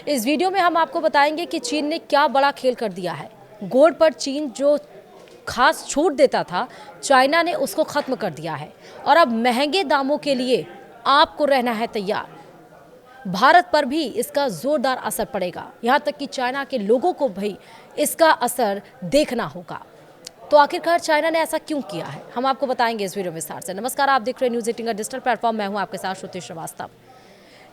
इस वीडियो में हम आपको बताएंगे कि चीन ने क्या बड़ा खेल कर दिया है। गोल्ड पर चीन जो खास छूट देता था, चाइना ने उसको खत्म कर दिया है और अब महंगे दामों के लिए आपको रहना है तैयार। भारत पर भी इसका जोरदार असर पड़ेगा, यहाँ तक कि चाइना के लोगों को भी इसका असर देखना होगा। तो आखिरकार चाइना ने ऐसा क्यों किया है, हम आपको बताएंगे इस वीडियो में विस्तार से। नमस्कार, आप देख रहे हैं न्यूज़ 18 का डिजिटल प्लेटफॉर्म। मैं हूं आपके साथ श्रुति श्रीवास्तव।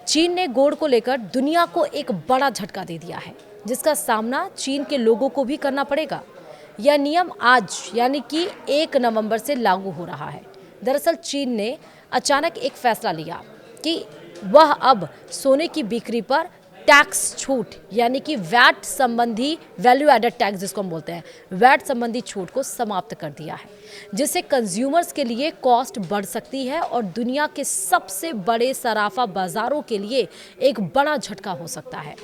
चीन ने गोल्ड को लेकर दुनिया को एक बड़ा झटका दे दिया है, जिसका सामना चीन के लोगों को भी करना पड़ेगा। यह नियम आज यानी कि 1 नवंबर से लागू हो रहा है। दरअसल चीन ने अचानक एक फैसला लिया कि वह अब सोने की बिक्री पर टैक्स छूट यानी कि वैट संबंधी, वैल्यू एडेड टैक्स जिसको हम बोलते हैं, वैट संबंधी छूट को समाप्त कर दिया है, जिससे कंज्यूमर्स के लिए कॉस्ट बढ़ सकती है और दुनिया के सबसे बड़े सराफा बाजारों के लिए एक बड़ा झटका हो सकता है।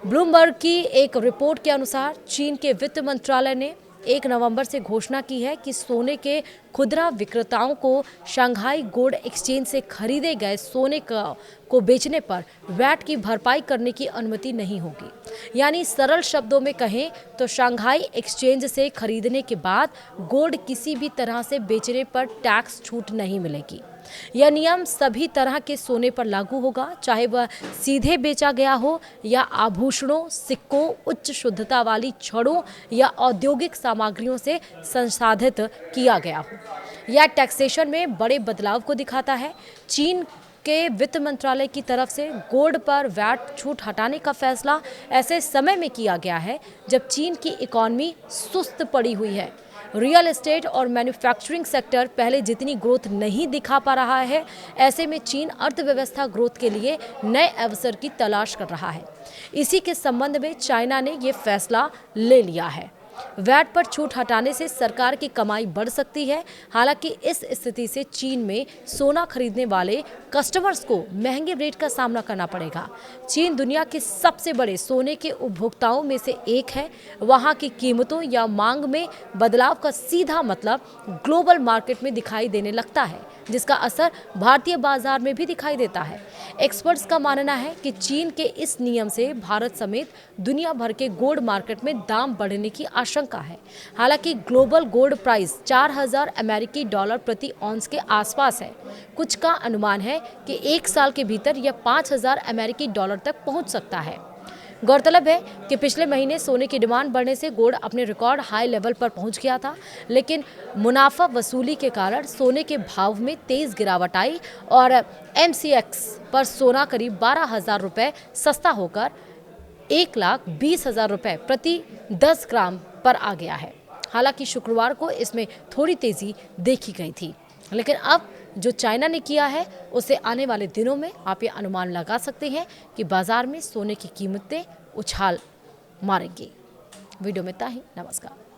ब्लूमबर्ग की एक रिपोर्ट के अनुसार चीन के वित्त मंत्रालय ने 1 नवंबर से घोषणा की है कि सोने के खुदरा विक्रेताओं को शंघाई गोल्ड एक्सचेंज से खरीदे गए सोने को बेचने पर वैट की भरपाई करने की अनुमति नहीं होगी। यानी सरल शब्दों में कहें तो शंघाई एक्सचेंज से खरीदने के बाद गोल्ड किसी भी तरह से बेचने पर टैक्स छूट नहीं मिलेगी। यह नियम सभी तरह के सोने पर लागू होगा, चाहे वह सीधे बेचा गया हो या आभूषणों, सिक्कों, उच्च शुद्धता वाली छड़ों या औद्योगिक सामग्रियों से संसाधित किया गया हो। यह टैक्सेशन में बड़े बदलाव को दिखाता है। चीन के वित्त मंत्रालय की तरफ से गोल्ड पर वैट छूट हटाने का फैसला ऐसे समय में किया गया है जब चीन की इकॉनमी सुस्त पड़ी हुई है। रियल एस्टेट और मैन्युफैक्चरिंग सेक्टर पहले जितनी ग्रोथ नहीं दिखा पा रहा है। ऐसे में चीन अर्थव्यवस्था ग्रोथ के लिए नए अवसर की तलाश कर रहा है। इसी के संबंध में चाइना ने ये फैसला ले लिया है। वैट पर छूट हटाने से सरकार की कमाई बढ़ सकती है। हालांकि इस स्थिति से चीन में सोना खरीदने वाले कस्टमर्स को महंगे रेट का सामना करना पड़ेगा। चीन दुनिया के सबसे बड़े सोने के उपभोक्ताओं में से एक है। वहां की कीमतों या मांग में बदलाव का सीधा मतलब ग्लोबल मार्केट में दिखाई देने लगता है, जिसका असर भारतीय बाजार में भी दिखाई देता है। एक्सपर्ट्स का मानना है कि चीन के इस नियम से भारत समेत दुनिया भर के गोल्ड मार्केट में दाम बढ़ने की आशंका है। हालांकि ग्लोबल गोल्ड प्राइस 4000 अमेरिकी डॉलर प्रति ऑन्स के आसपास है। कुछ का अनुमान है कि 1 साल के भीतर यह 5000 अमेरिकी डॉलर तक पहुंच सकता है। गौरतलब है कि पिछले महीने सोने की डिमांड बढ़ने से गोल्ड अपने रिकॉर्ड हाई लेवल पर पहुंच गया था, लेकिन मुनाफा वसूली के कारण सोने के भाव में तेज गिरावट आई और MCX पर सोना करीब 12,000 रुपये सस्ता होकर 1,20,000 रुपये प्रति 10 ग्राम पर आ गया है। हालांकि शुक्रवार को इसमें थोड़ी तेजी देखी गई थी, लेकिन अब जो चाइना ने किया है उससे आने वाले दिनों में आप ये अनुमान लगा सकते हैं कि बाजार में सोने की कीमतें उछाल मारेंगी। वीडियो में इतना ही। नमस्कार।